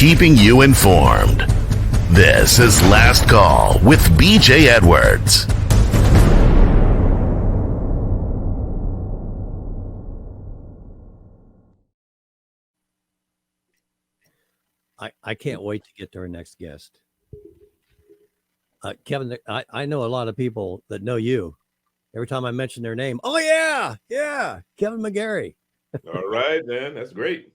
keeping you informed. This is Last Call with BJ Edwards. I can't wait to get to our next guest. Kevin, I know a lot of people that know you. Every time I mention their name, oh, yeah, Kevin McGary. All right, man. That's great.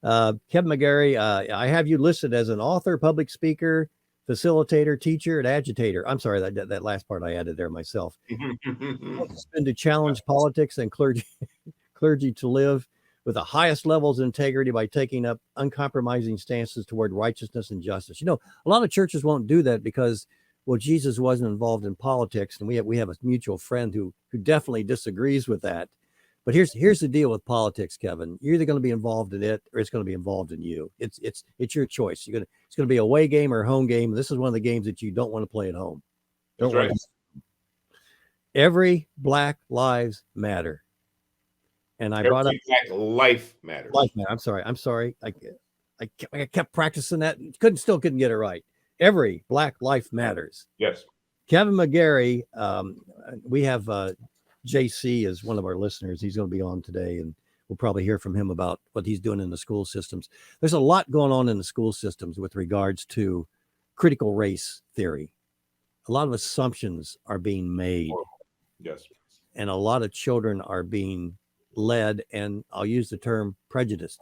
Kevin McGary, I have you listed as an author, public speaker, facilitator, teacher, and agitator. I'm sorry, that last part I added there myself. It's been to challenge politics and clergy to live with the highest levels of integrity by taking up uncompromising stances toward righteousness and justice. You know, a lot of churches won't do that because, well, Jesus wasn't involved in politics, and we have a mutual friend who definitely disagrees with that. But here's the deal with politics, Kevin. You're either going to be involved in it or it's going to be involved in you. It's your choice. It's going to be a away game or a home game. This is one of the games that you don't want to play at home. That's right. Every Black Lives Matter. And I brought up Black Life Matters. Life Matter. I'm sorry. I kept practicing that. Couldn't get it right. Every Black Life Matters. Yes. Kevin McGary. We have JC is one of our listeners. He's going to be on today, and we'll probably hear from him about what he's doing in the school systems. There's a lot going on in the school systems with regards to critical race theory. A lot of assumptions are being made. Yes. And a lot of children are being led, and I'll use the term prejudiced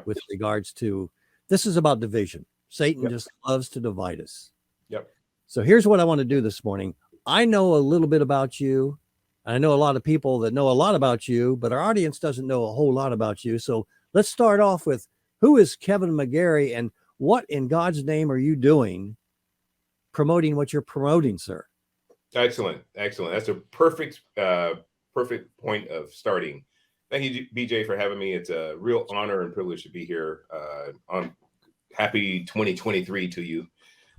with regards to, this is about division. Satan just loves to divide us. Yep. So here's what I want to do this morning. I know a little bit about you. I know a lot of people that know a lot about you, but our audience doesn't know a whole lot about you. So let's start off with, who is Kevin McGary, and what in God's name are you doing promoting what you're promoting, sir? Excellent. That's a perfect point of starting. Thank you, BJ, for having me. It's a real honor and privilege to be here. On happy 2023 to you.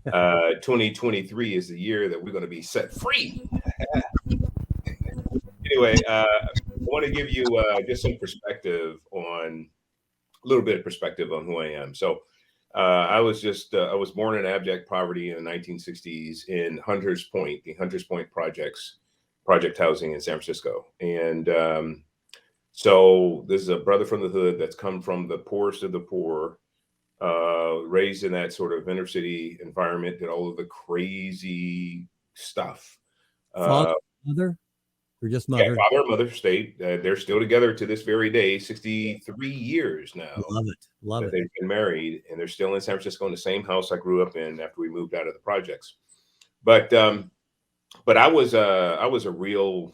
2023 is the year that we're going to be set free. Anyway, I want to give you just some perspective on, a little bit of perspective on who I am. So I was born in abject poverty in the 1960s in Hunters Point, the Hunters Point project housing in San Francisco. And so this is a brother from the hood that's come from the poorest of the poor, raised in that sort of inner city environment, did all of the crazy stuff. Mother? Or just mother? Yeah, father and mother stayed. They're still together to this very day, 63 years now. Love it. They've been married, and they're still in San Francisco in the same house I grew up in after we moved out of the projects. But I was a real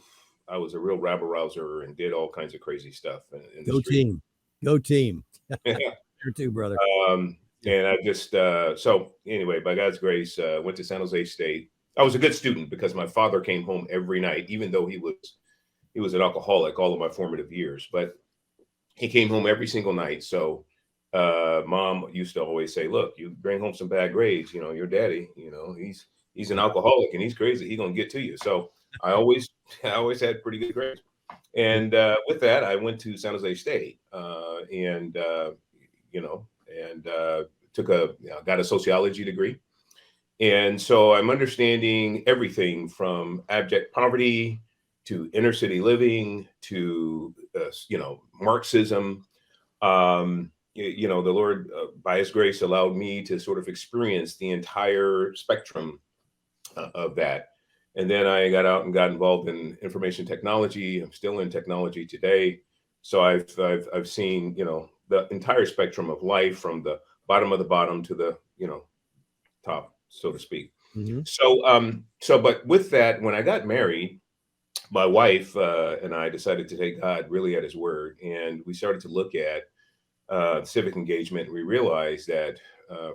rabble rouser and did all kinds of crazy stuff. Go team. You're too, brother. And I just so anyway, by God's grace, went to San Jose State. I was a good student because my father came home every night, even though he was an alcoholic all of my formative years. But he came home every single night. So mom used to always say, "Look, you bring home some bad grades. You know, your daddy, he's an alcoholic and he's crazy. He's gonna get to you." So I always had pretty good grades. And with that, I went to San Jose State and got a sociology degree. And so I'm understanding everything from abject poverty to inner city living to, Marxism. The Lord, by his grace, allowed me to sort of experience the entire spectrum of that. And then I got out and got involved in information technology. I'm still in technology today. So I've seen, the entire spectrum of life from the bottom of the bottom to the, top, so to speak. Mm-hmm. So, but with that, when I got married, my wife and I decided to take God really at his word. And we started to look at civic engagement. And we realized that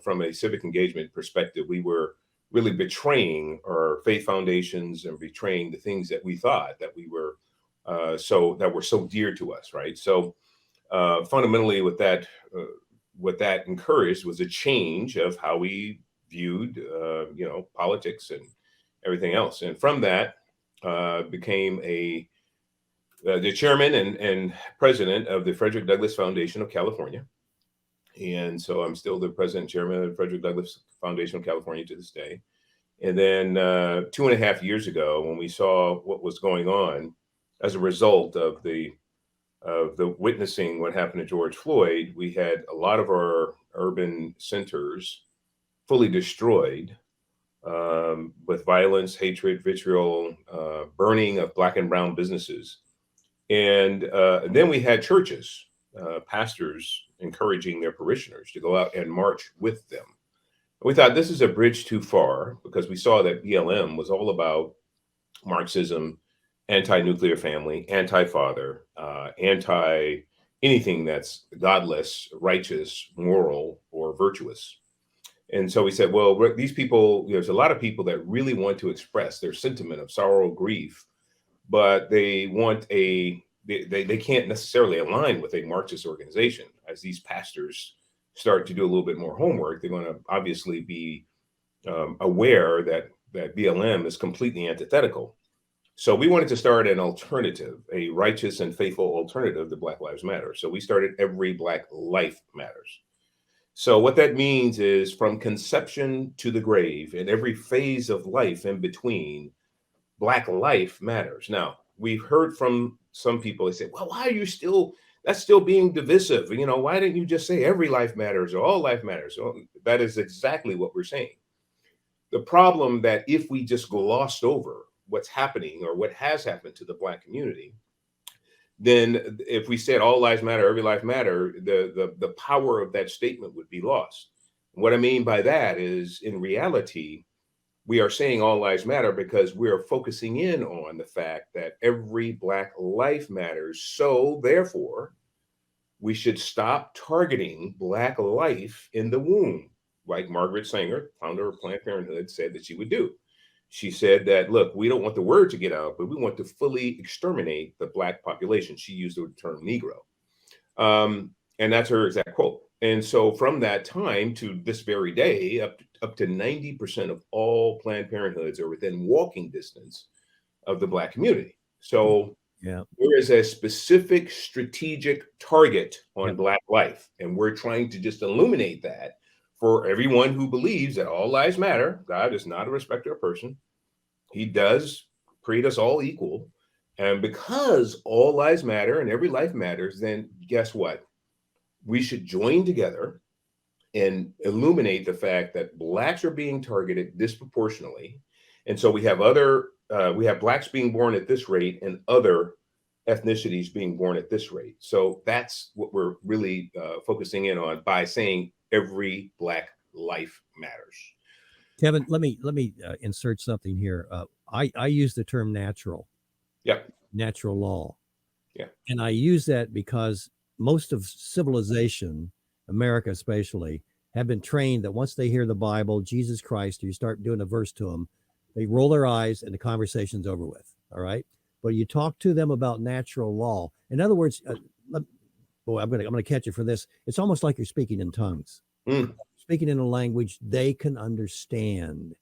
from a civic engagement perspective, we were really betraying our faith foundations and betraying the things that we thought that we were that were so dear to us, right? So fundamentally, what that encouraged was a change of how we viewed, politics and everything else. And from that, became the chairman and president of the Frederick Douglass Foundation of California. And so I'm still the president and chairman of the Frederick Foundation of California to this day. And then 2.5 years ago, when we saw what was going on as a result of the witnessing what happened to George Floyd, we had a lot of our urban centers fully destroyed with violence, hatred, vitriol, burning of Black and brown businesses. And then we had churches, pastors encouraging their parishioners to go out and march with them. We thought this is a bridge too far, because we saw that BLM was all about Marxism, anti-nuclear family, anti-father, anti anything that's godless, righteous, moral, or virtuous. And so we said, well, these people, there's a lot of people that really want to express their sentiment of sorrow, grief, but they want they can't necessarily align with a Marxist organization. As these pastors start to do a little bit more homework, they're going to obviously be aware that BLM is completely antithetical. So we wanted to start an alternative, a righteous and faithful alternative to Black Lives Matter. So we started Every Black Life Matters. So what that means is, from conception to the grave, in every phase of life in between, Black life matters. Now, we've heard from some people, they say, well, why are you still, that's still being divisive? You know, why didn't you just say every life matters or all life matters? Well, that is exactly what we're saying. The problem that if we just glossed over what's happening or what has happened to the Black community, then if we said all lives matter, every life matter, the power of that statement would be lost. What I mean by that is, in reality, we are saying all lives matter because we are focusing in on the fact that every Black life matters. So therefore, we should stop targeting Black life in the womb, like Margaret Sanger, founder of Planned Parenthood, said that she would do. She said that, look, we don't want the word to get out, but we want to fully exterminate the Black population. She used the term Negro. And that's her exact quote. And so from that time to this very day, up to 90% of all Planned Parenthoods are within walking distance of the Black community. So Yeah. there is a specific strategic target on Black life. And we're trying to just illuminate that for everyone who believes that all lives matter. God is not a respecter of person. He does create us all equal. And because all lives matter and every life matters, then guess what? We should join together and illuminate the fact that Blacks are being targeted disproportionately. And so we have Blacks being born at this rate and other ethnicities being born at this rate. So that's what we're really focusing in on by saying every Black life matters. Kevin, let me insert something here. I use the term natural. Yep. Natural law. Yeah. And I use that because most of civilization, America especially, have been trained that once they hear the Bible, Jesus Christ, or you start doing a verse to them, they roll their eyes and the conversation's over with. All right. But you talk to them about natural law. In other words, boy, I'm gonna catch you for this. It's almost like you're speaking in tongues. Speaking in a language they can understand,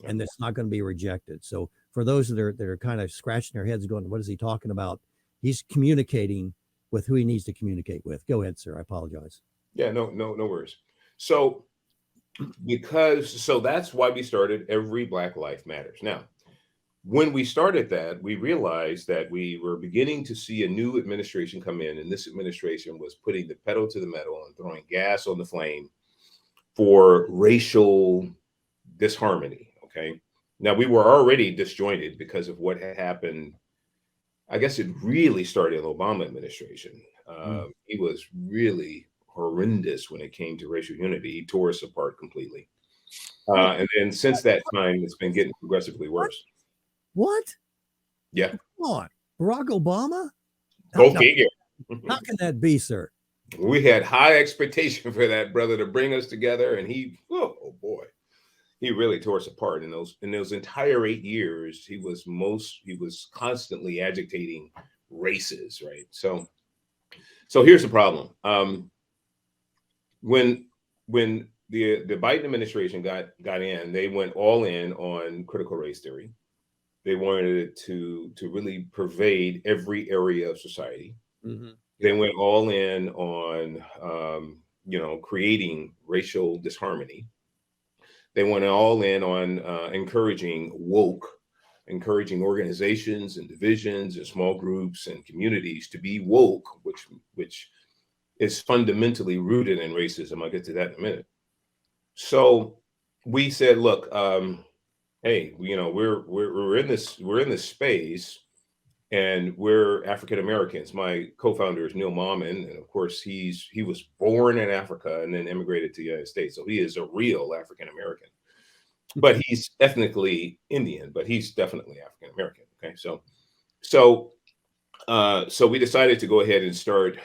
and that's not going to be rejected. So for those that are kind of scratching their heads going, what is he talking about? He's communicating with who he needs to communicate with. Go ahead, sir. I apologize. Yeah, no worries. So that's why we started Every Black Life Matters. Now, when we started that, we realized that we were beginning to see a new administration come in, and this administration was putting the pedal to the metal and throwing gas on the flame for racial disharmony. Okay. Now, we were already disjointed because of what had happened. I guess it really started in the Obama administration. He was really horrendous when it came to racial unity. He tore us apart completely. And then since that time, it's been getting progressively worse. What? Yeah. Come on. Barack Obama? Go figure. How can that be, sir? We had high expectation for that brother to bring us together, and he, oh boy, he really tore us apart. In those entire 8 years, he was constantly agitating races, right? So here's the problem. When the Biden administration got in, they went all in on critical race theory. They wanted it to really pervade every area of society. Mm-hmm. They went all in on creating racial disharmony. They went all in on encouraging organizations and divisions and small groups and communities to be woke, which is fundamentally rooted in racism. I'll get to that in a minute. So we said, look, hey, we're in this space, and we're African Americans. My co-founder is Neil Mauman, and of course he was born in Africa and then immigrated to the United States, so he is a real African American. But he's ethnically Indian, but he's definitely African American. Okay, so we decided to go ahead and start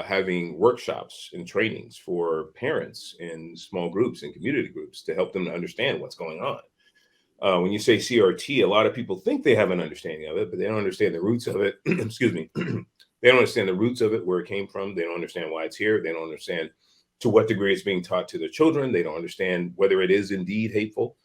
having workshops and trainings for parents in small groups and community groups to help them to understand what's going on. When you say CRT, a lot of people think they have an understanding of it, but they don't understand the roots of it. Excuse me. They don't understand the roots of it, where it came from. They don't understand why it's here. They don't understand to what degree it's being taught to their children. They don't understand whether it is indeed hateful.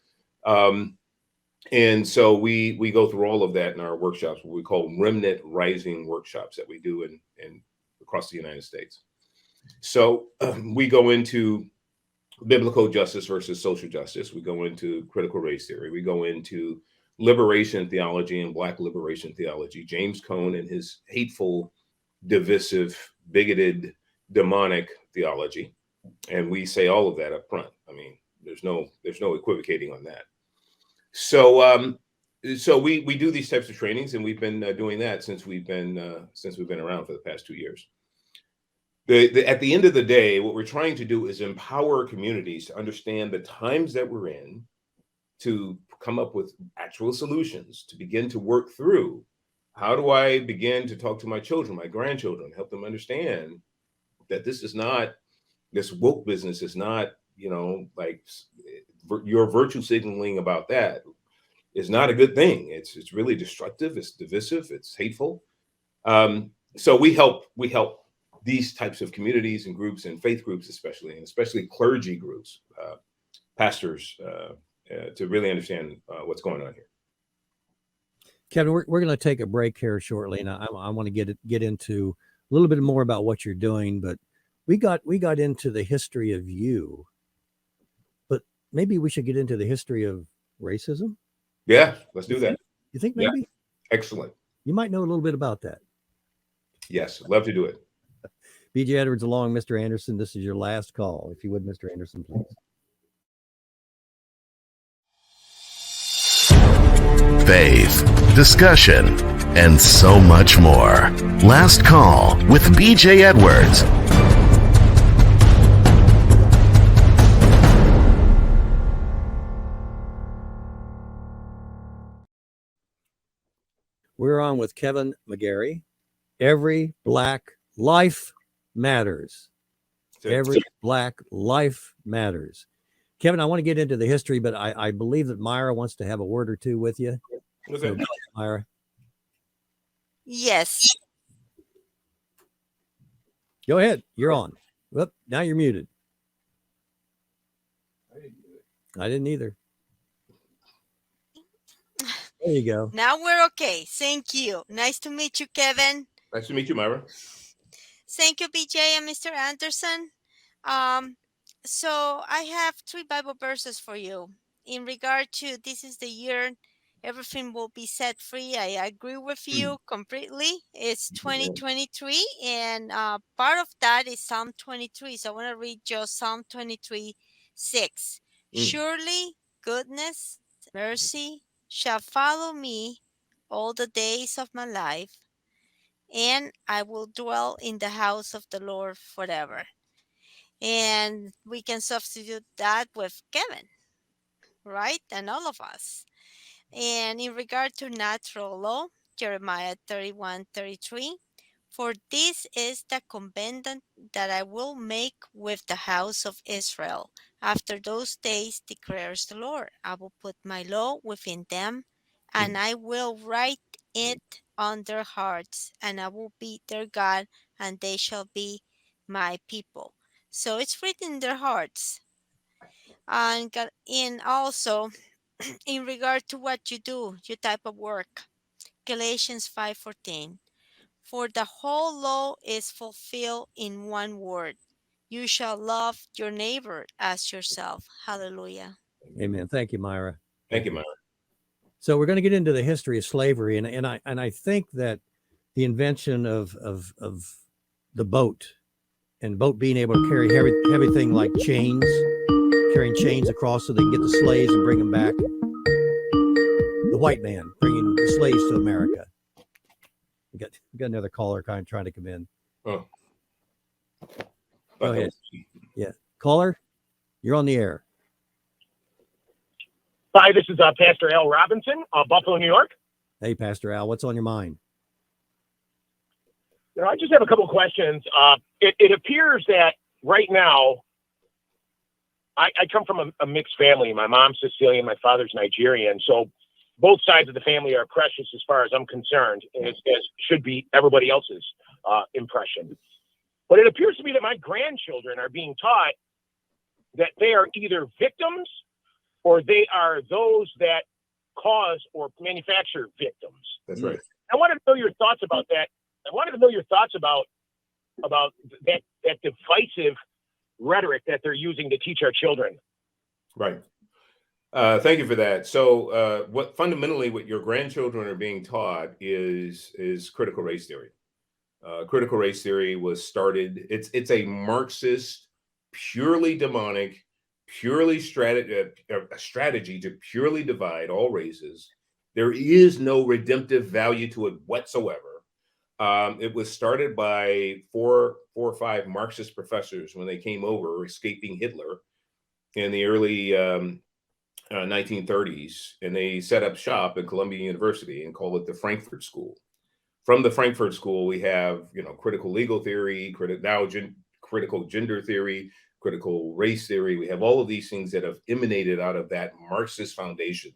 And so we go through all of that in our workshops, what we call remnant rising workshops that we do in across the United States. So we go into biblical justice versus social justice. We go into critical race theory. We go into liberation theology and Black liberation theology. James Cone and his hateful, divisive, bigoted, demonic theology. And we say all of that up front. I mean, there's no equivocating on that. So we do these types of trainings, and we've been doing that since we've been around for the past 2 years. At the end of the day, what we're trying to do is empower communities to understand the times that we're in, to come up with actual solutions, to begin to work through, how do I begin to talk to my children, my grandchildren, help them understand that this woke business is not, like your virtue signaling about that is not a good thing. It's really destructive. It's divisive. It's hateful. So we help these types of communities and groups and faith groups, especially clergy groups, pastors, to really understand what's going on here. Kevin, we're going to take a break here shortly, and I want to get into a little bit more about what you're doing. But we got into the history of you, but maybe we should get into the history of racism. Yeah, let's do that. You think maybe? Yeah. Excellent. You might know a little bit about that. Yes, love to do it. BJ Edwards along, Mr. Anderson. This is your last call. If you would, Mr. Anderson, please. Faith, discussion, and so much more. Last Call with BJ Edwards. We're on with Kevin McGary. Every Black life matters. Every Black life matters. Kevin, I want to get into the history, but I believe that Myra wants to have a word or two with you. Okay. So, Myra. Yes. Go ahead. You're on. Whoop, now you're muted. I didn't either. There you go. Now we're okay. Thank you. Nice to meet you, Kevin. Nice to meet you, Myra. Thank you, BJ and Mr. Anderson. So I have 3 Bible verses for you. In regard to this is the year everything will be set free. I agree with you completely. It's 2023, and part of that is Psalm 23. So I want to read just Psalm 23:6. Surely goodness, mercy shall follow me all the days of my life, and I will dwell in the house of the Lord forever. And we can substitute that with Kevin, right? And all of us. And in regard to natural law, Jeremiah 31:33, for this is the covenant that I will make with the house of Israel. After those days, declares the Lord, I will put my law within them, and I will write it on their hearts, and I will be their God, and they shall be my people. So it's written in their hearts. And also, in regard to what you do, your type of work, Galatians 5:14, for the whole law is fulfilled in one word, you shall love your neighbor as yourself. Hallelujah. Amen. Thank you, Myra. Thank you, Myra. So we're going to get into the history of slavery, and I think that the invention of the boat and boat being able to carry heavy thing like chains, carrying chains across so they can get the slaves and bring them back. The white man bringing the slaves to America. We got another caller kind of trying to come in. Oh. Go ahead. Yeah, caller, you're on the air. Hi, this is Pastor Al Robinson, Buffalo, New York. Hey, Pastor Al, what's on your mind? I just have a couple of questions. It appears that right now, I come from a mixed family. My mom's Sicilian, my father's Nigerian. So both sides of the family are precious as far as I'm concerned, as should be everybody else's impression. But it appears to me that my grandchildren are being taught that they are either victims or they are those that cause or manufacture victims. That's right. I wanted to know your thoughts about that. I wanted to know your thoughts about that divisive rhetoric that they're using to teach our children. Right. Thank you for that. So, what your grandchildren are being taught is critical race theory. Critical race theory was started. It's a Marxist, purely demonic, purely strategy to purely divide all races. There is no redemptive value to it whatsoever. It was started by four or five Marxist professors when they came over, escaping Hitler in the early 1930s, and they set up shop at Columbia University and called it the Frankfurt School. From the Frankfurt School, we have critical legal theory, critical gender theory, critical race theory. We have all of these things that have emanated out of that Marxist foundation.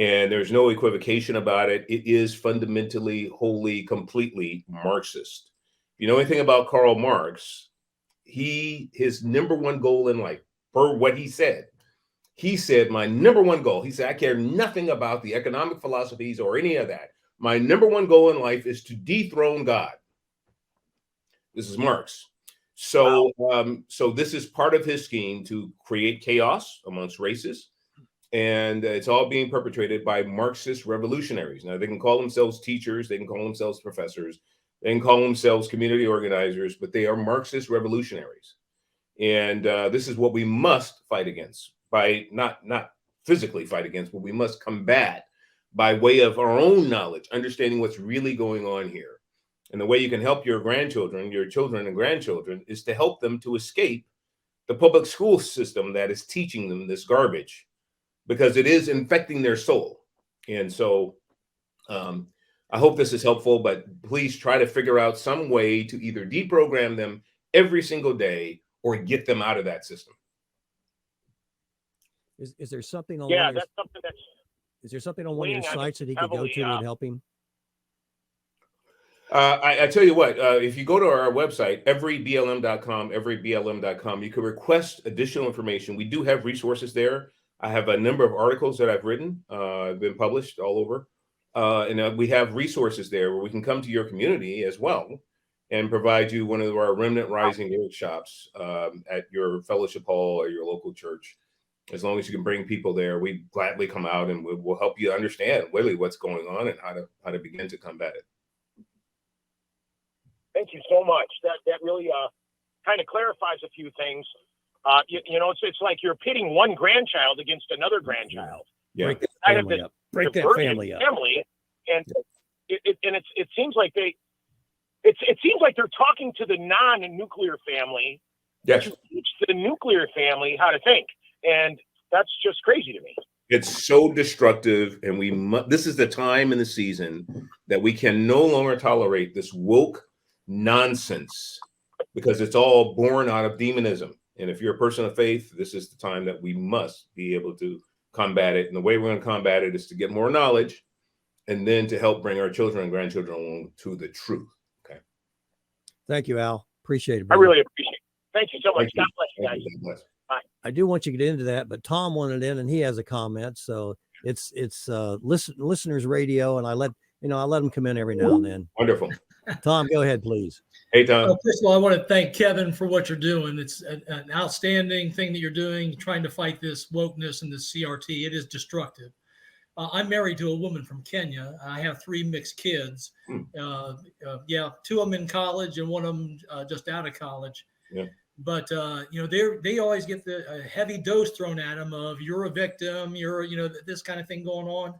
And there's no equivocation about it. It is fundamentally, wholly, completely Marxist. If you know anything about Karl Marx, his number one goal in life, per what he said, my number one goal, he said, I care nothing about the economic philosophies or any of that. My number one goal in life is to dethrone God. This is Marx. So, so this is part of his scheme to create chaos amongst races. And it's all being perpetrated by Marxist revolutionaries. Now, they can call themselves teachers, they can call themselves professors, they can call themselves community organizers, but they are Marxist revolutionaries. And this is what we must fight against, by not physically fight against, but we must combat by way of our own knowledge, understanding what's really going on here. And the way you can help your children and grandchildren, is to help them to escape the public school system that is teaching them this garbage, because it is infecting their soul. And so I hope this is helpful, but please try to figure out some way to either deprogram them every single day or get them out of that system. Is there something on that's something that's... Is there something on one of your sites that he could go to and help him? I tell you what, if you go to our website, everyblm.com, you can request additional information. We do have resources there. I have a number of articles that I've written, been published all over. And we have resources there where we can come to your community as well and provide you one of our Remnant Rising workshops at your fellowship hall or your local church. As long as you can bring people there, we gladly come out and we'll help you understand really what's going on and how to begin to combat it. Thank you so much. That really kind of clarifies a few things. It's like you're pitting one grandchild against another grandchild. Yeah. Break that family up. Break that family up. And it seems like it seems like they're talking to the non-nuclear family Yes. to teach the nuclear family how to think. And that's just crazy to me. It's so destructive, and this is the time in the season that we can no longer tolerate this woke nonsense, because it's all born out of demonism. And if you're a person of faith, this is the time that we must be able to combat it. And the way we're going to combat it is to get more knowledge, and then to help bring our children and grandchildren along to the truth. Okay. Thank you, Al. Appreciate it. I really appreciate it. Thank you so much. Thank God bless you guys. God bless. Bye. I do want you to get into that, but Tom wanted in and he has a comment. So it's listeners radio, and I let him come in every now and then. Wonderful. Tom, go ahead, please. Hey, Tom. First of all, I want to thank Kevin for what you're doing. It's an outstanding thing that you're doing, trying to fight this wokeness and this CRT. It is destructive. I'm married to a woman from Kenya. I have 3 mixed kids. Yeah, 2 of them in college and 1 of them just out of college. Yeah. But they always get the heavy dose thrown at them of you're a victim, you're this kind of thing going on.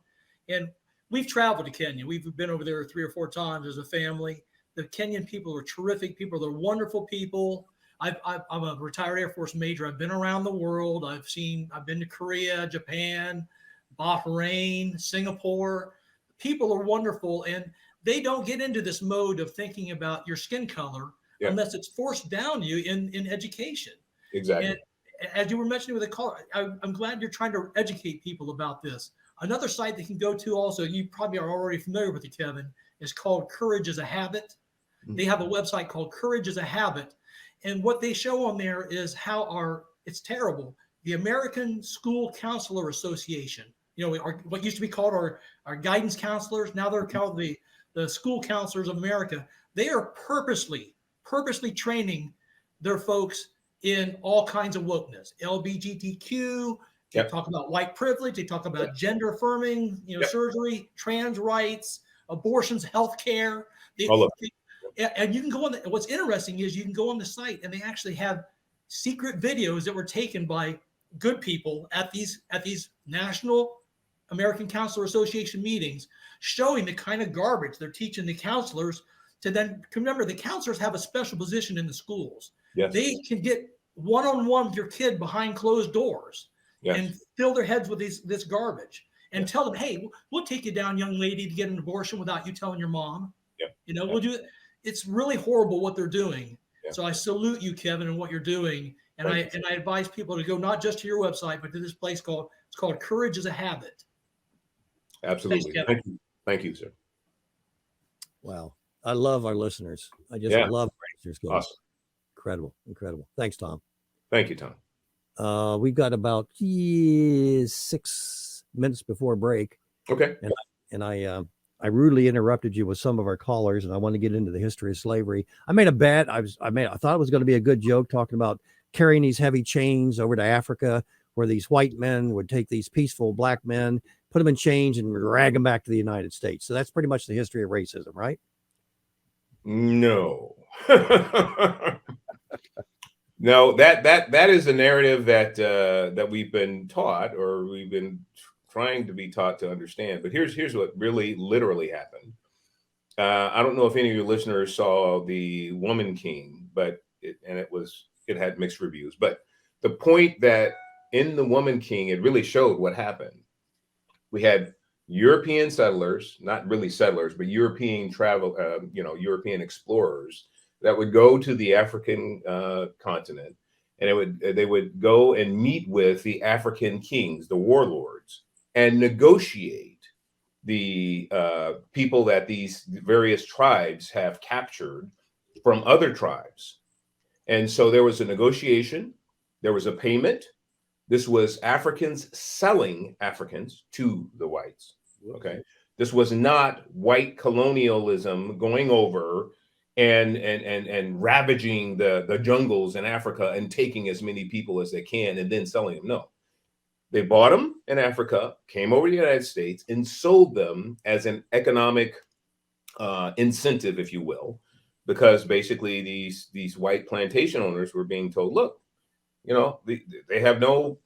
And we've traveled to Kenya. We've been over there 3 or 4 times as a family. The Kenyan people are terrific people. They're wonderful people. I'm a retired Air Force major. I've been around the world. I've been to Korea, Japan, Bahrain, Singapore. People are wonderful, and they don't get into this mode of thinking about your skin color unless it's forced down you in education. Exactly. And as you were mentioning with the caller, I'm glad you're trying to educate people about this. Another site they can go to also, you probably are already familiar with it, Kevin, is called Courage is a Habit. They have a website called Courage is a Habit. And what they show on there is how it's terrible. The American School Counselor Association, what used to be called our guidance counselors, now they're called the School Counselors of America. They are purposely training their folks in all kinds of wokeness, LGBTQ. They talk about white privilege. They talk about gender affirming, surgery, trans rights, abortions, healthcare. And you can go on. What's interesting is you can go on the site, and they actually have secret videos that were taken by good people at these National American Counselor Association meetings, showing the kind of garbage they're teaching the counselors. To then remember, the counselors have a special position in the schools. Yes. They can get one-on-one with your kid behind closed doors and fill their heads with this garbage and tell them, hey, we'll take you down, young lady, to get an abortion without you telling your mom. We'll do it. It's really horrible what they're doing. So I salute you, Kevin, and what you're doing. And I advise people to go not just to your website, but to this place called Courage is a Habit. Absolutely. Thanks, Thank you, sir. Wow. I love our listeners. I just love our listeners. Awesome. Incredible. Thanks, Tom. Thank you, Tom. We've got about 6 minutes before break. Okay. And I rudely interrupted you with some of our callers, and I want to get into the history of slavery. I made a bet. I thought it was going to be a good joke talking about carrying these heavy chains over to Africa, where these white men would take these peaceful black men, put them in chains, and drag them back to the United States. So that's pretty much the history of racism, right? No. No, that is a narrative that we've been taught, or we've been trying to be taught to understand. But here's what really literally happened. I don't know if any of your listeners saw The Woman King, but it had mixed reviews. But the point that in The Woman King, it really showed what happened. We had European settlers, not really settlers, but European European explorers that would go to the African continent, and they would go and meet with the African kings, the warlords, and negotiate the people that these various tribes have captured from other tribes. And so there was a negotiation, there was a payment. This was Africans selling Africans to the whites. Okay. This was not white colonialism going over and ravaging the jungles in Africa and taking as many people as they can and then selling them. No. They bought them in Africa, came over to the United States, and sold them as an economic incentive, if you will, because basically these white plantation owners were being told, look, they have no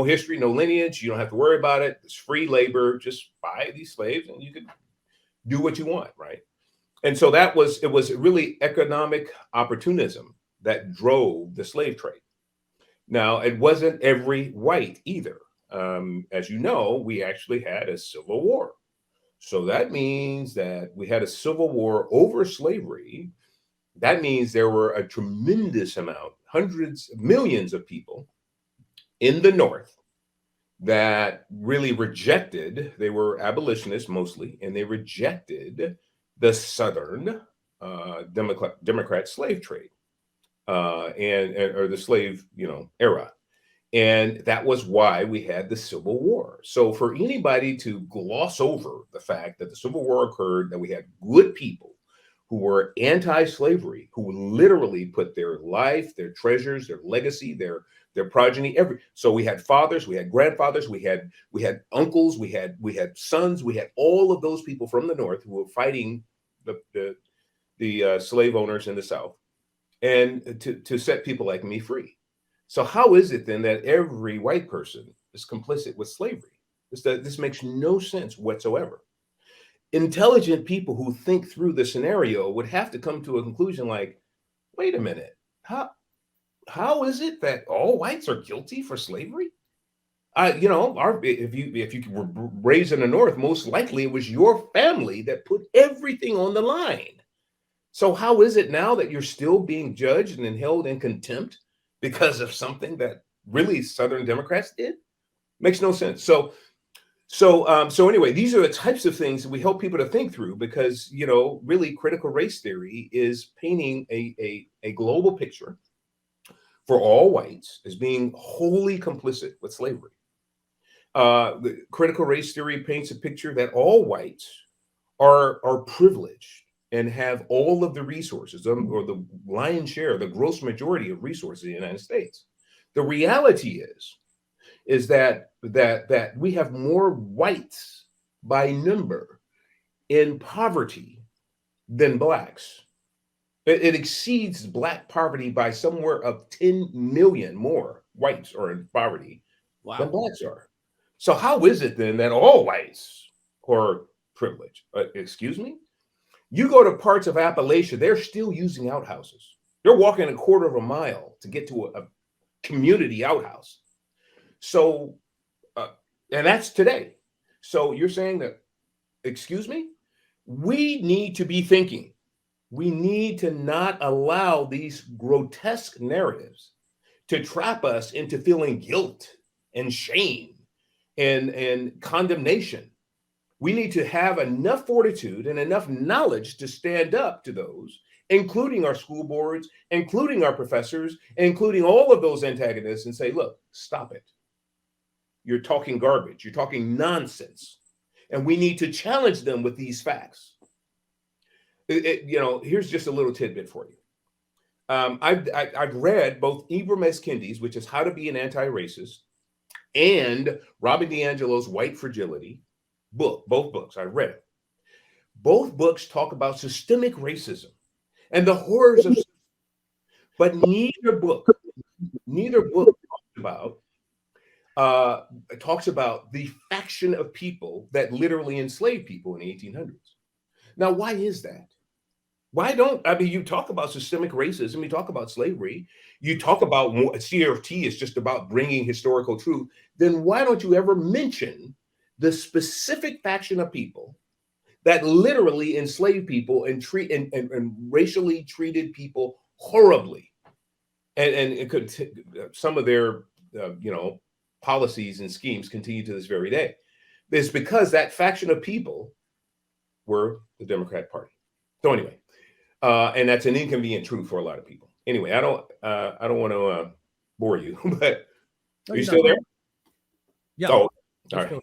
history, no lineage. You don't have to worry about it. It's free labor. Just buy these slaves and you can do what you want, right? And so it was really economic opportunism that drove the slave trade. Now, it wasn't every white either. As you know, we actually had a civil war. So that means that we had a civil war over slavery. That means there were a tremendous amount, hundreds, millions of people in the North that really rejected, they were abolitionists mostly, and they rejected the Southern Democrat slave trade or the slave, era. And that was why we had the Civil War. So for anybody to gloss over the fact that the Civil War occurred, that we had good people who were anti-slavery, who literally put their life, their treasures, their legacy, their progeny, so we had fathers, we had grandfathers, we had uncles, we had sons, we had all of those people from the North who were fighting the slave owners in the South, and to set people like me free. So how is it then that every white person is complicit with slavery? This makes no sense whatsoever. Intelligent people who think through the scenario would have to come to a conclusion like, wait a minute, how is it that all whites are guilty for slavery? If you were raised in the North, most likely it was your family that put everything on the line. So how is it now that you're still being judged and held in contempt because of something that really Southern Democrats did? Makes no sense. So anyway, these are the types of things that we help people to think through, because really critical race theory is painting a global picture for all whites as being wholly complicit with slavery. The critical race theory paints a picture that all whites are privileged and have all of the resources, or the lion's share, the gross majority of resources in the United States. The reality is that we have more whites by number in poverty than blacks. It exceeds black poverty by somewhere of 10 million more whites are in poverty than blacks are. So how is it then that all whites are privileged? Excuse me? You go to parts of Appalachia, they're still using outhouses. They're walking a quarter of a mile to get to a community outhouse. So, and that's today. So you're saying that, excuse me? We need to be thinking. We need to not allow these grotesque narratives to trap us into feeling guilt and shame and condemnation. We need to have enough fortitude and enough knowledge to stand up to those, including our school boards, including our professors, including all of those antagonists, and say, look, stop it. You're talking garbage. You're talking nonsense. And we need to challenge them with these facts. Here's just a little tidbit for you. I've read both Ibram X. Kendi's, which is How to Be an Anti-Racist, and Robin DiAngelo's White Fragility book. Both books, I read it. Both books talk about systemic racism and the horrors of, but neither book talks about the faction of people that literally enslaved people in the 1800s. Now, why is that? You talk about systemic racism, you talk about slavery, you talk about CRT is just about bringing historical truth, then why don't you ever mention the specific faction of people that literally enslaved people and racially treated people horribly? And it could some of their policies and schemes continue to this very day. It's because that faction of people were the Democrat Party. So anyway, and that's an inconvenient truth for a lot of people. Anyway, I don't want to bore you, but are you still there? Yeah. Oh, all right.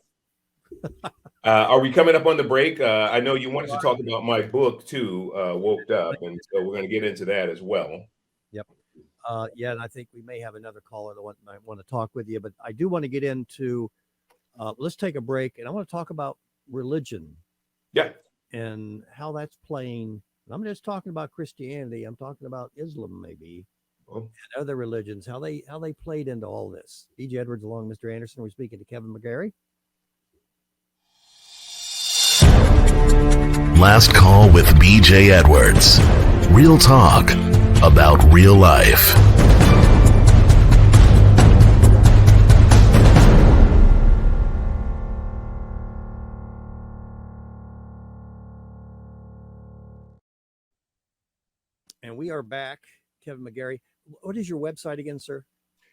Are we coming up on the break? I know you wanted to talk about my book too, Woke Up, and so we're going to get into that as well. Yep. And I think we may have another caller that might want to talk with you, but I do want to get into, let's take a break, and I want to talk about religion. Yeah. And how that's playing. I'm just talking about Christianity. I'm talking about Islam, maybe, and other religions, how they played into all this. B.J. Edwards along with Mr. Anderson. We're speaking to Kevin McGary. Last Call with B.J. Edwards. Real talk about real life. And we are back, Kevin McGary. What is your website again, sir?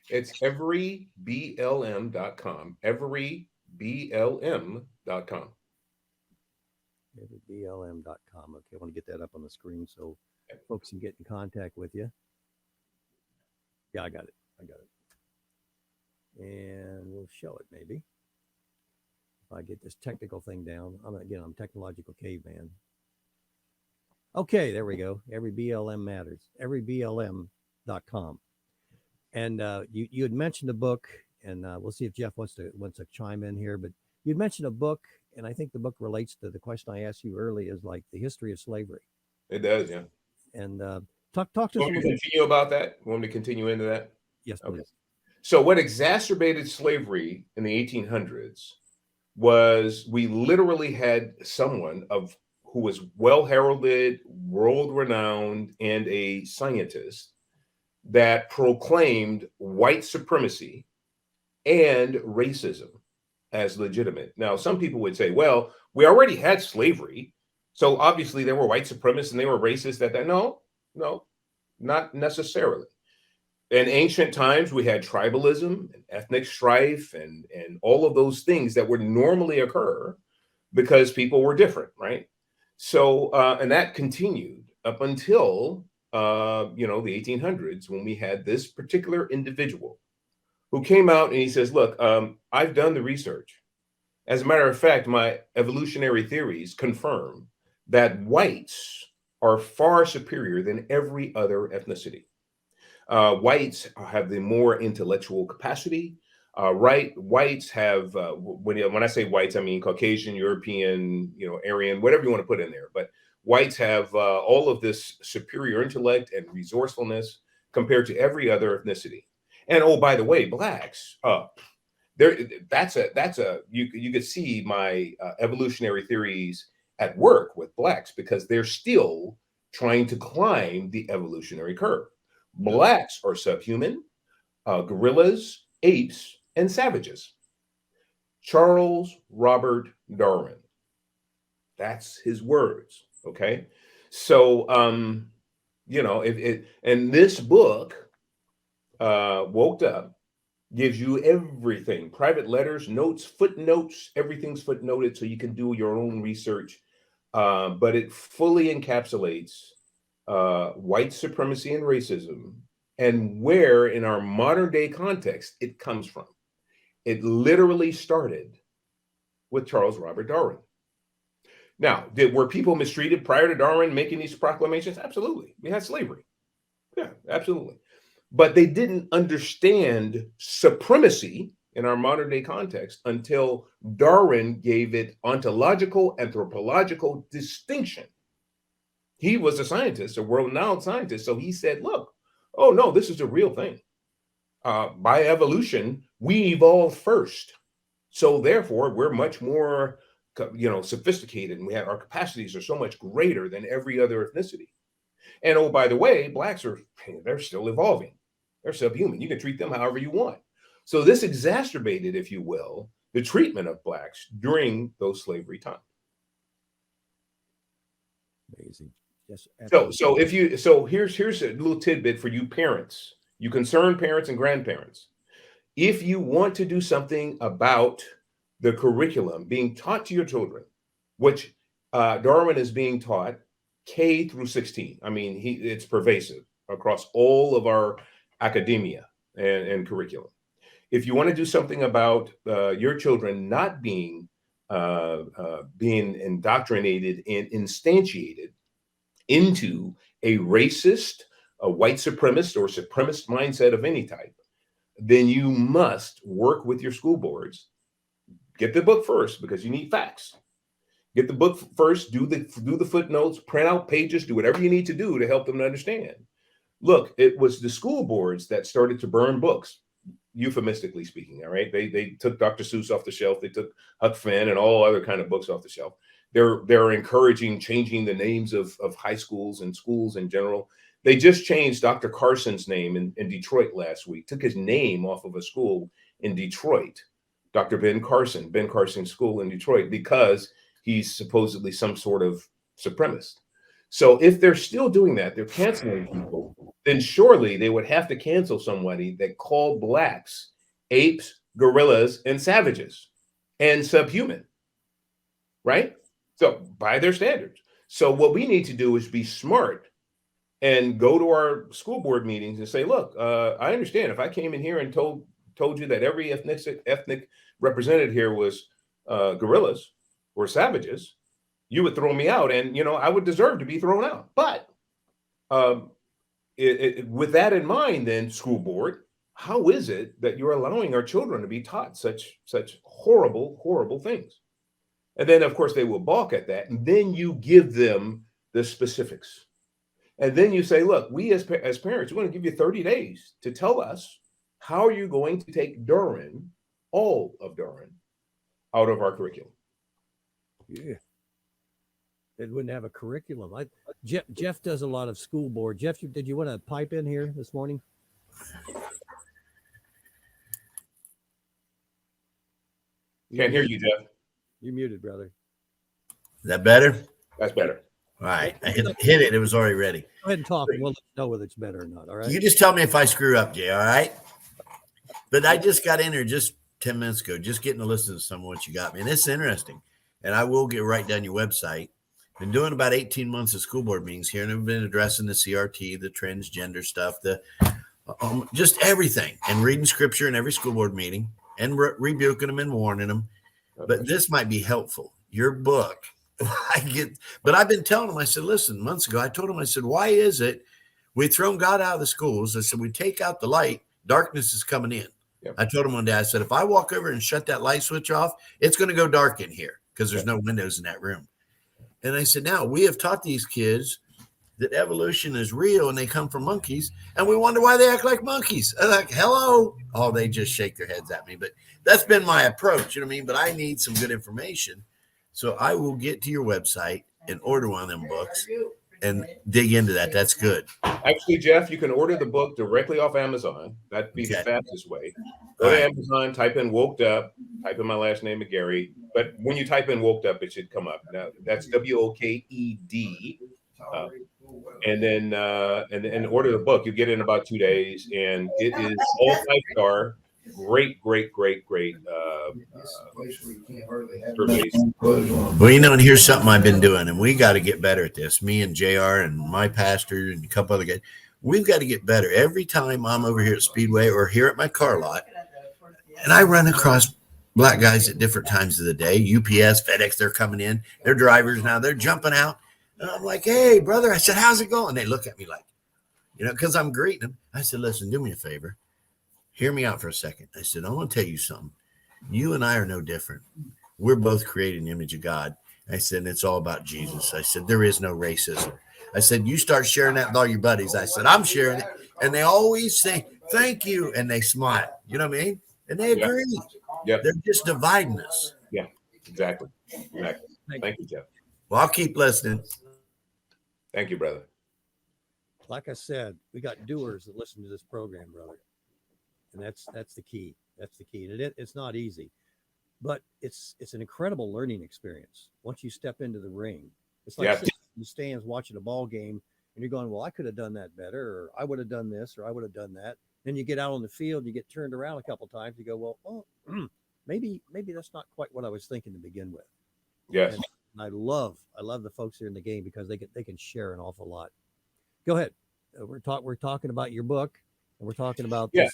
It's everyblm.com. Everyblm.com. Everyblm.com. Okay, I want to get that up on the screen so folks can get in contact with you. Yeah, I got it. And we'll show it maybe. If I get this technical thing down. I'm technological caveman. Okay, there we go. Every BLM matters. Everyblm.com. And you had mentioned a book, and we'll see if Jeff wants to chime in here. But you'd mentioned a book, and I think the book relates to the question I asked you earlier, is like the history of slavery. It does, yeah. And talk to us a Want me little to bit. continue about that? Want me to continue into that? Yes, Okay. please. So what exacerbated slavery in the 1800s was we literally had someone who was well heralded, world renowned, and a scientist that proclaimed white supremacy and racism as legitimate. Now, some people would say, well, we already had slavery. So obviously there were white supremacists and they were racist at that. No, not necessarily. In ancient times, we had tribalism and ethnic strife and all of those things that would normally occur because people were different, right? So, and that continued up until, the 1800s when we had this particular individual who came out and he says, look, I've done the research. As a matter of fact, my evolutionary theories confirm that whites are far superior than every other ethnicity. Whites have the more intellectual capacity. Whites have when I say whites, I mean Caucasian, European, Aryan, whatever you want to put in there. But whites have all of this superior intellect and resourcefulness compared to every other ethnicity. And oh, by the way, blacks. You could see my evolutionary theories at work with blacks because they're still trying to climb the evolutionary curve. Blacks are subhuman, gorillas, apes, and savages. Charles Robert Darwin. That's his words. Okay. So, and this book, Woke Up, gives you everything, private letters, notes, footnotes, everything's footnoted so you can do your own research. But it fully encapsulates white supremacy and racism and where in our modern day context it comes from. It literally started with Charles Robert Darwin. Now, were people mistreated prior to Darwin making these proclamations? Absolutely. We had slavery. Yeah, absolutely. But they didn't understand supremacy in our modern day context until Darwin gave it ontological, anthropological distinction. He was a scientist, a world-renowned scientist. So he said, look, oh no, this is a real thing. By evolution, we evolved first. So therefore, we're much more, sophisticated, and our capacities are so much greater than every other ethnicity. And oh, by the way, blacks they're still evolving. They're subhuman. You can treat them however you want. So this exacerbated, if you will, the treatment of blacks during those slavery times. Amazing. Yes. So here's a little tidbit for you parents, you concerned parents and grandparents. If you want to do something about the curriculum being taught to your children, which Darwin is being taught K through 16. I mean, it's pervasive across all of our academia and curriculum. If you want to do something about your children not being indoctrinated and instantiated into a racist, a white supremacist, or supremacist mindset of any type, then you must work with your school boards. Get the book first because you need facts. Get the book first, do the footnotes, print out pages, do whatever you need to do to help them to understand. Look, it was the school boards that started to burn books, euphemistically speaking, all right? They took Dr. Seuss off the shelf. They took Huck Finn and all other kind of books off the shelf. They're encouraging changing the names of high schools and schools in general. They just changed Dr. Carson's name in Detroit last week, took his name off of a school in Detroit, Dr. Ben Carson School in Detroit, because he's supposedly some sort of supremacist. So if they're still doing that, they're canceling people, then surely they would have to cancel somebody that called blacks apes, gorillas, and savages and subhuman, right? So by their standards. So what we need to do is be smart and go to our school board meetings and say, look, I understand if I came in here and told you that every ethnic represented here was gorillas or savages, you would throw me out, and I would deserve to be thrown out. But with that in mind, then school board, how is it that you're allowing our children to be taught such horrible things? And then, of course, they will balk at that, and then you give them the specifics, and then you say, "Look, we as parents, we're going to give you 30 days to tell us how are you going to take Durin, all of Durin, out of our curriculum." Yeah. It wouldn't have a curriculum. Jeff does a lot of school board. Jeff, did you want to pipe in here this morning? Can't hear you, Jeff. You're muted, brother. Is that better? That's better. All right. I hit it. It was already ready. Go ahead and talk, and we'll know whether it's better or not. All right. You just tell me if I screw up, Jay. All right. But I just got in here just 10 minutes ago, just getting to listen to some of what you got me. And it's interesting. And I will get right down your website. Been doing about 18 months of school board meetings here, and I've been addressing the CRT, the transgender stuff, the just everything, and reading scripture in every school board meeting, and rebuking them and warning them. But this might be helpful. Your book, but I've been telling them. I said, listen, months ago, I told them, I said, why is it we've thrown God out of the schools? I said, we take out the light, darkness is coming in. Yep. I told him one day, I said, if I walk over and shut that light switch off, it's going to go dark in here because there's no windows in that room. And I said, now we have taught these kids that evolution is real and they come from monkeys, and we wonder why they act like monkeys. I'm like, hello. Oh, they just shake their heads at me. But that's been my approach, you know what I mean? But I need some good information. So I will get to your website and order one of them books and dig into that. That's good. Actually, Jeff, you can order the book directly off Amazon. That'd be the fastest way. Go to Amazon, type in Woked Up, type in my last name, McGary. But when you type in Woked Up, it should come up. Now, that's WOKED. And then order the book. You get it in about 2 days, and it is all 5-star. Great. Well, and here's something I've been doing, and we got to get better at this. Me and JR and my pastor and a couple other guys, we've got to get better. Every time I'm over here at Speedway or here at my car lot, and I run across black guys at different times of the day, UPS, FedEx, they're coming in, they're drivers now, they're jumping out. And I'm like, hey, brother, I said, how's it going? They look at me like, because I'm greeting them. I said, listen, do me a favor. Hear me out for a second. I said, I want to tell you something. You and I are no different. We're both created in the image of God. I said, it's all about Jesus. I said, there is no racism. I said, you start sharing that with all your buddies. I said, I'm sharing it. And they always say, thank you. And they smile. You know what I mean? And they agree. Yep. They're just dividing us. Yeah, exactly. Thank you, Jeff. Well, I'll keep listening. Thank you, brother. Like I said, we got doers that listen to this program, brother. And that's the key. That's the key. And it's not easy, but it's an incredible learning experience. Once you step into the ring, it's like sitting in the stands watching a ball game, and you're going, well, I could have done that better, or I would have done this, or I would have done that. Then you get out on the field, you get turned around a couple of times. You go, well, maybe that's not quite what I was thinking to begin with. Yes. And I love the folks here in the game because they can share an awful lot. Go ahead. We're talking about your book. We're talking about this.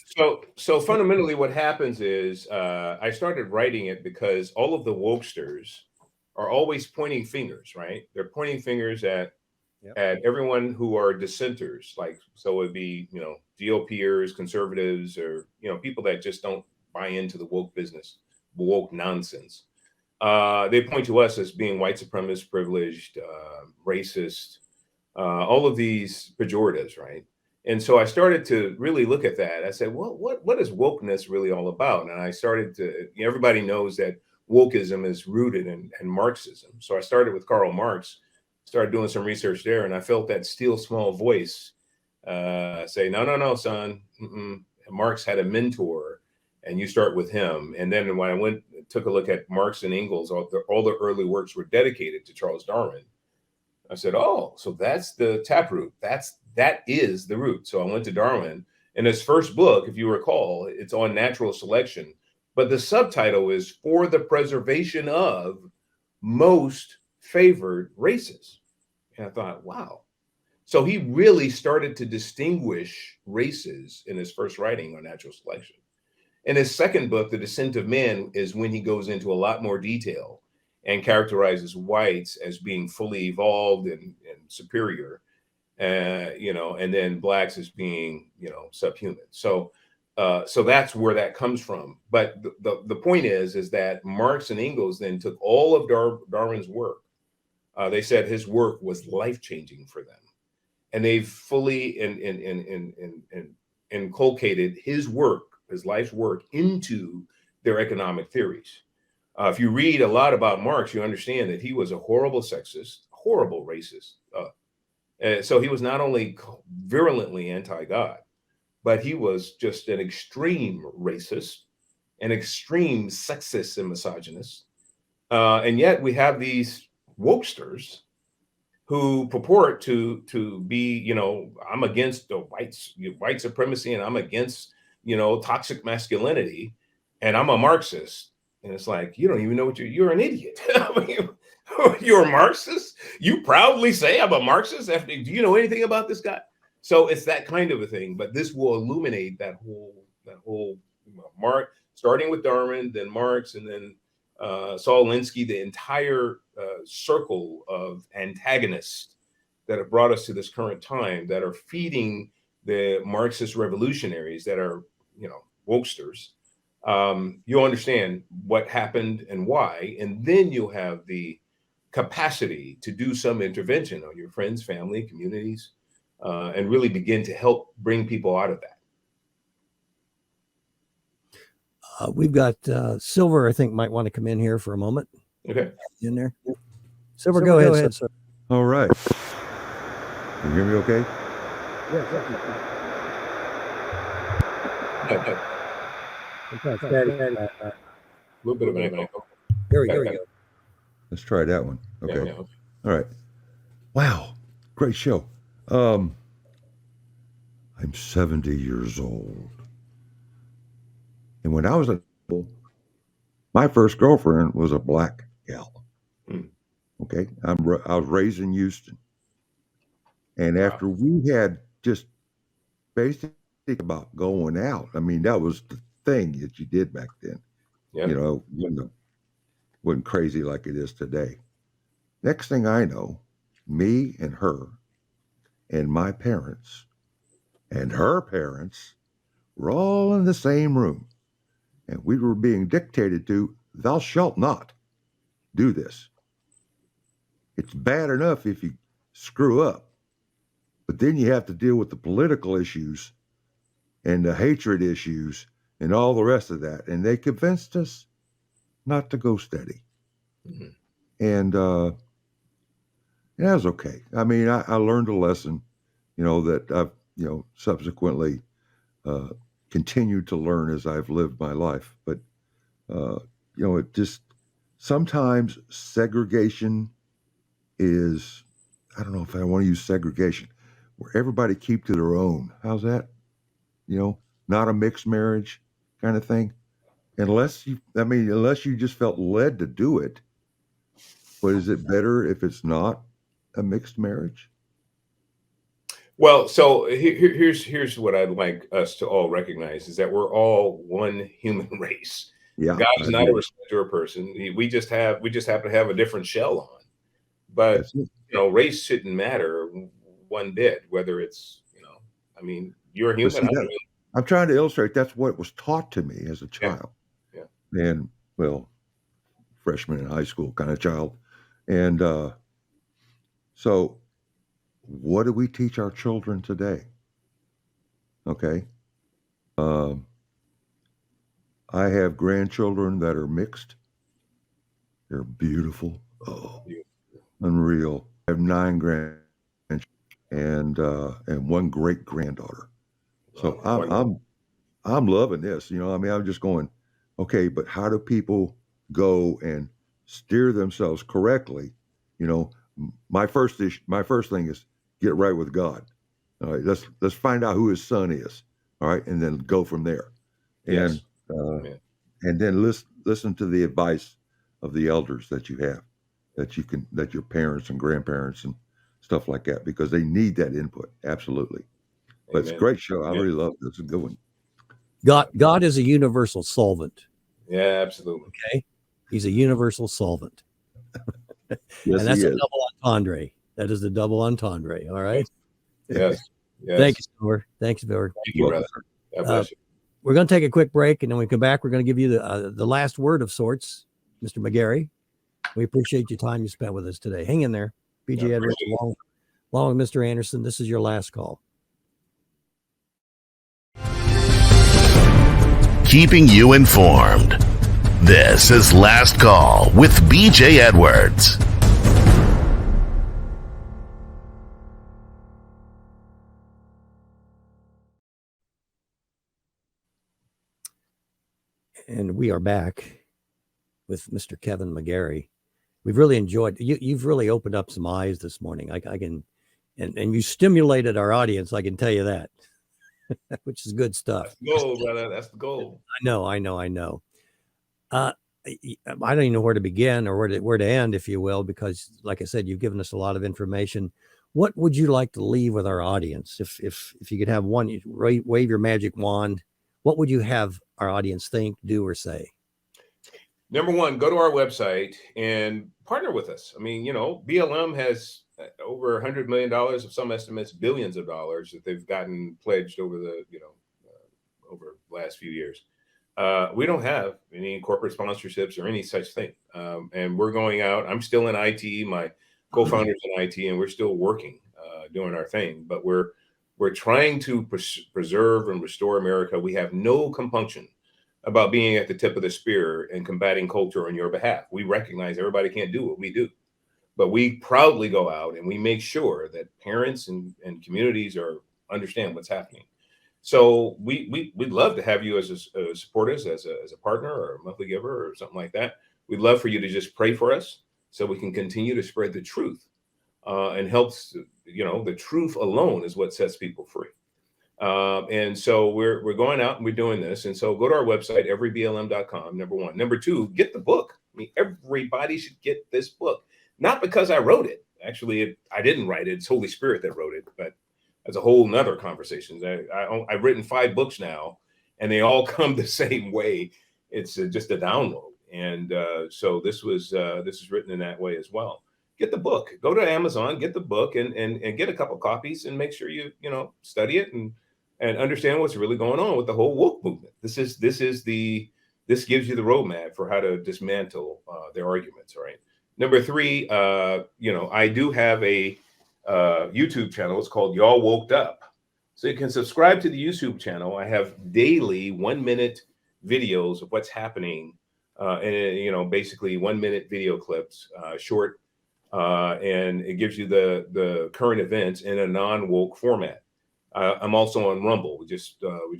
So fundamentally what happens is I started writing it because all of the wokesters are always pointing fingers, right? They're pointing fingers at everyone who are dissenters, like, so it'd be, GOPers, conservatives, or, people that just don't buy into the woke business, woke nonsense. They point to us as being white supremacist, privileged, racist, all of these pejoratives, right? And so I started to really look at that. I said, well, what is wokeness really all about? And I started to, everybody knows that wokeism is rooted in Marxism. So I started with Karl Marx, started doing some research there, and I felt that still small voice say, no, son. Marx had a mentor, and you start with him. And then when I took a look at Marx and Engels, all the early works were dedicated to Charles Darwin. I said, oh, so that's the taproot. That is the root. So I went to Darwin, and his first book, if you recall, it's on natural selection, but the subtitle is For the Preservation of Most Favored Races. And I thought, wow. So he really started to distinguish races in his first writing on natural selection. In his second book, The Descent of Man, is when he goes into a lot more detail. and characterizes whites as being fully evolved and superior, and then blacks as being, subhuman. So that's where that comes from. But the point is that Marx and Engels then took all of Darwin's work. They said his work was life-changing for them, and they've fully inculcated his work, his life's work, into their economic theories. If you read a lot about Marx, you understand that he was a horrible sexist, horrible racist. So he was not only virulently anti-God, but he was just an extreme racist, an extreme sexist and misogynist. And yet we have these wokesters who purport to be, I'm against the white supremacy, and I'm against, toxic masculinity, and I'm a Marxist. And it's like, you don't even know what you're an idiot. I mean, you're a Marxist? You proudly say I'm a Marxist? Do you know anything about this guy? So it's that kind of a thing. But this will illuminate that whole Marx, starting with Darwin, then Marx, and then Saul Alinsky, the entire circle of antagonists that have brought us to this current time, that are feeding the Marxist revolutionaries that are, wokesters. You'll understand what happened and why, and then you'll have the capacity to do some intervention on your friends, family, communities, and really begin to help bring people out of that. We've got Silver, I think, might want to come in here for a moment. Okay. In there. Silver, go ahead, sir. All right. Can you hear me okay? Yeah. A little bit of an echo. There we go. Let's try that one. Okay. Yeah. All right. Wow. Great show. I'm 70 years old. And when I was my first girlfriend was a black gal. Okay. I was raised in Houston. And after we had just basically about going out, I mean, that was the thing that you did back then. Yeah. Wasn't crazy like it is today. Next thing I know, me and her and my parents and her parents were all in the same room. And we were being dictated to, thou shalt not do this. It's bad enough if you screw up, but then you have to deal with the political issues and the hatred issues and all the rest of that. And they convinced us not to go steady. Mm-hmm. And that was okay. I mean, I learned a lesson, that I've, subsequently continued to learn as I've lived my life. But, it just, sometimes segregation is, I don't know if I want to use segregation, where everybody keep to their own. How's that? Not a mixed marriage kind of thing. Unless you just felt led to do it. But is it better if it's not a mixed marriage? Well, so here's what I'd like us to all recognize is that we're all one human race. Yeah, God is not a respecter of person. We just happen to have a different shell on. But race shouldn't matter one bit, whether it's you're a human. I'm trying to illustrate that's what was taught to me as a child. Yeah. And freshman in high school kind of child. And so what do we teach our children today? Okay. I have grandchildren that are mixed. They're beautiful. Oh, unreal. I have 9 grandchildren and one great granddaughter. So I'm loving this. I'm just going, okay, but how do people go and steer themselves correctly? My first thing is get right with God. All right, let's find out who his son is. All right, and then go from there. Yes. And then listen to the advice of the elders that you have, that your parents and grandparents and stuff like that, because they need that input. Absolutely. But It's a great show. I really love it. It's a good one. God is a universal solvent. Yeah, absolutely. Okay. He's a universal solvent. Yes, And that's he a is. double entendre. That is the double entendre. All right. Yes. Yes. Thank you, Silver. Thanks, Silver. Thank you, brother. God bless you. We're going to take a quick break, and then when we come back, we're going to give you the last word of sorts, Mr. McGary. We appreciate your time you spent with us today. Hang in there. BJ Yeah, Edwards, along with Mr. Anderson. This is your last call. Keeping you informed. This is Last Call with BJ Edwards. And we are back with Mr. Kevin McGary. We've really enjoyed you've really opened up some eyes this morning. I can and you stimulated our audience, I can tell you that. Which is good stuff. That's the goal, brother. That's the goal. I know. I don't even know where to begin or where to end, if you will, because like I said, you've given us a lot of information. What would you like to leave with our audience? If you could have one, you wave your magic wand, what would you have our audience think, do, or say? Number one, go to our website and partner with us. I mean, BLM has over $100 million of some estimates, billions of dollars that they've gotten pledged over the, over the last few years. We don't have any corporate sponsorships or any such thing. And we're going out. I'm still in IT. My co-founder's in IT, and we're still working, doing our thing. But we're trying to preserve and restore America. We have no compunction about being at the tip of the spear and combating culture on your behalf. We recognize everybody can't do what we do, but we proudly go out and we make sure that parents and communities understand what's happening. So we'd love to have you as support us as a partner or a monthly giver or something like that. We'd love for you to just pray for us so we can continue to spread the truth, and helps, the truth alone is what sets people free. And so we're going out and we're doing this. And so go to our website, everyblm.com, number one. Number two, get the book. I mean, everybody should get this book, not because I wrote it. Actually, I didn't write it. It's Holy Spirit that wrote it, but that's a whole nother conversation. I've written 5 books now, and they all come the same way. It's just a download. And so this is written in that way as well. Get the book. Go to Amazon, get the book, and get a couple copies, and make sure you study it and understand what's really going on with the whole woke movement. This gives you the roadmap for how to dismantle their arguments. All right. Number 3, I do have a YouTube channel. It's called Y'all Woked Up. So you can subscribe to the YouTube channel. I have daily 1-minute videos of what's happening, and basically 1-minute video clips, short, and it gives you the current events in a non-woke format. I'm also on Rumble. We just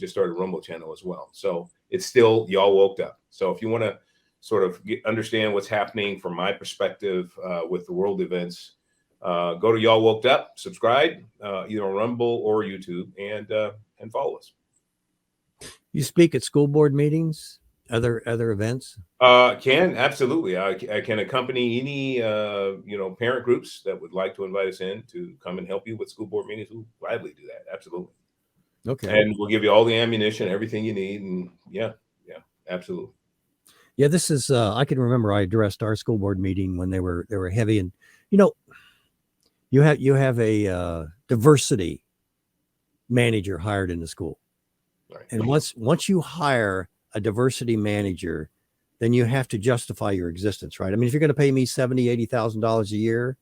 started a Rumble channel as well. So it's still Y'all Woked Up. So if you want to sort of understand what's happening from my perspective with the world events, go to Y'all Woked Up, subscribe, either on Rumble or YouTube, and follow us. You speak at school board meetings, other events? Can absolutely. I can accompany any parent groups that would like to invite us in to come and help you with school board meetings. We'll gladly do that. Absolutely. Okay. And we'll give you all the ammunition, everything you need, and yeah, absolutely. Yeah, this is. I can remember I addressed our school board meeting when they were heavy, and you have a diversity manager hired in the school, Right. and once you hire a diversity manager, then you have to justify your existence, right? I mean, if you're going to pay me $70,000-$80,000 a year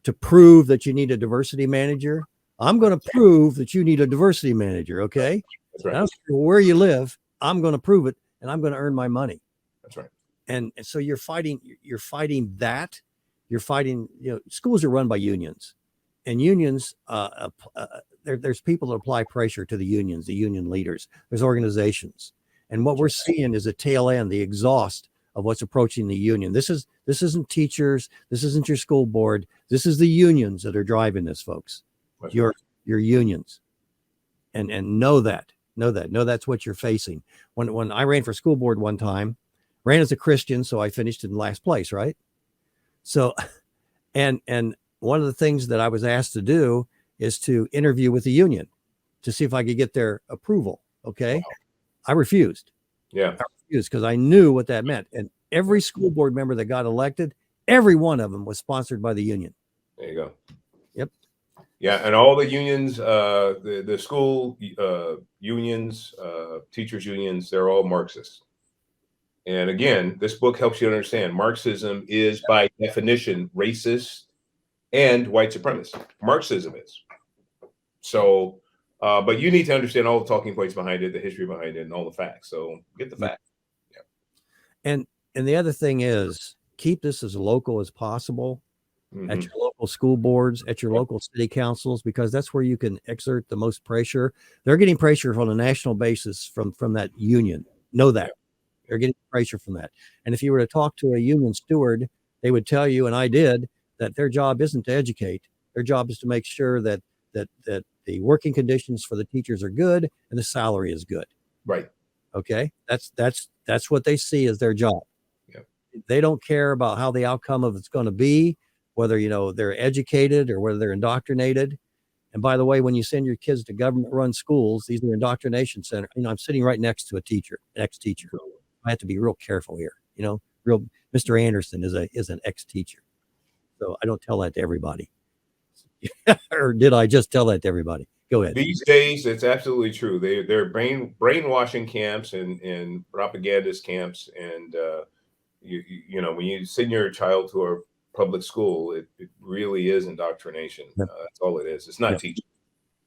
to prove that you need a diversity manager, I'm going to prove that you need a diversity manager. Okay. That's right. I don't care where you live. I'm going to prove it, and I'm going to earn my money. That's right. And so you're fighting that. You're fighting, schools are run by unions, and unions, there's people that apply pressure to the unions, the union leaders, there's organizations. And what we're seeing is a tail end, the exhaust of what's approaching the union. This isn't teachers. This isn't your school board. This is the unions that are driving this, folks. That's Your unions, and know that's what you're facing. When I ran for school board one time, ran as a Christian, so I finished in last place, right? So, and one of the things that I was asked to do is to interview with the union to see if I could get their approval. Okay. Wow. I refused. Yeah. I refused because I knew what that meant. And every school board member that got elected Every one of them was sponsored by the union. There you go. Yep. Yeah, and all the unions, the school unions, teachers unions, they're all Marxists. And again, this book helps you understand Marxism is by definition racist and white supremacist. Marxism is. So, but you need to understand all the talking points behind it, the history behind it, and all the facts. So get the facts. Yeah. And the other thing is, keep this as local as possible. Mm-hmm. At your local school boards, at your local city councils, because that's where you can exert the most pressure. They're getting pressure on a national basis from that union. Know that. They're getting pressure from that. And if you were to talk to a union steward, they would tell you, and I did, that their job isn't to educate. Their job is to make sure that the working conditions for the teachers are good and the salary is good. Right. Okay. That's what they see as their job. Yep. They don't care about how the outcome of it's going to be, whether, they're educated or whether they're indoctrinated. And by the way, when you send your kids to government run schools, these are indoctrination centers. I'm sitting right next to an ex-teacher. I have to be real careful here. Mr. Anderson is an ex-teacher. So I don't tell that to everybody. Or did I just tell that to everybody? Go ahead. These days, it's absolutely true. They're brainwashing camps and propagandist camps. And, when you send your child to a public school, it really is indoctrination. Yep. That's all it is. It's not teaching.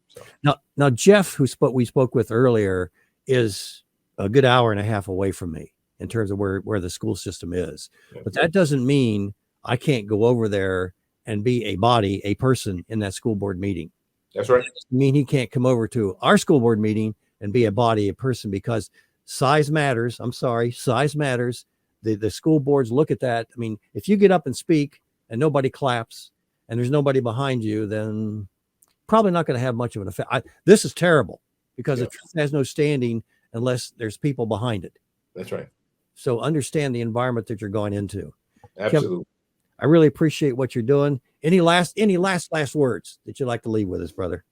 So. Now, Jeff, who we spoke with earlier, is a good hour and a half away from me in terms of where the school system is. Yeah. But that doesn't mean I can't go over there and be a person in that school board meeting. That's right. That doesn't mean he can't come over to our school board meeting and be a person, because size matters. I'm sorry, size matters. The school boards look at that. I mean, if you get up and speak and nobody claps and there's nobody behind you, then probably not going to have much of an effect. This is terrible, because the truth has no standing unless there's people behind it. That's right. So understand the environment that you're going into. Absolutely. Kevin, I really appreciate what you're doing. Any last words that you'd like to leave with us, brother?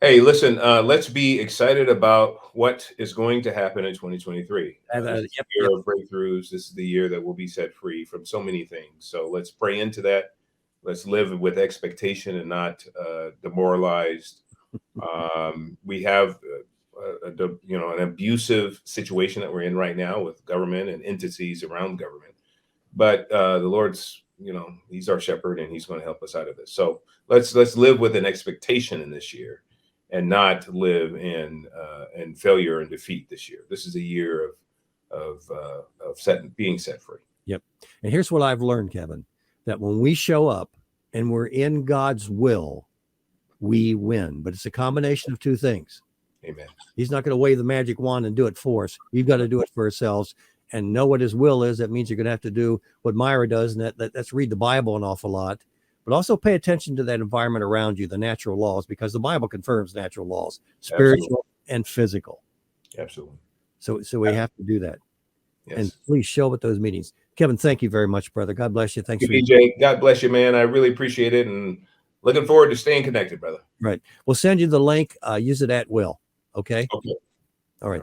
Hey, listen, let's be excited about what is going to happen in 2023. This is the year of breakthroughs. This is the year that we'll be set free from so many things. So let's pray into that. Let's live with expectation and not demoralized. We have an abusive situation that we're in right now with government and entities around government. But the Lord's, he's our shepherd and he's going to help us out of this. So let's live with an expectation in this year and not live in failure and defeat this year. This is a year of being set free. Yep. And here's what I've learned, Kevin, that when we show up and we're in God's will, we win. But it's a combination of two things. Amen. He's not going to wave the magic wand and do it for us. We've got to do it for ourselves and know what his will is. That means you're going to have to do what Myra does, and that's read the Bible an awful lot, but also pay attention to that environment around you, the natural laws, because the Bible confirms natural laws, spiritual and physical. Absolutely. So we have to do that. Yes. And please show up at those meetings. Kevin, thank you very much, brother. God bless you. Thanks for BJ. God bless you, man. I really appreciate it, and looking forward to staying connected, brother. Right. We'll send you the link. Use it at will. Okay. Okay. All right.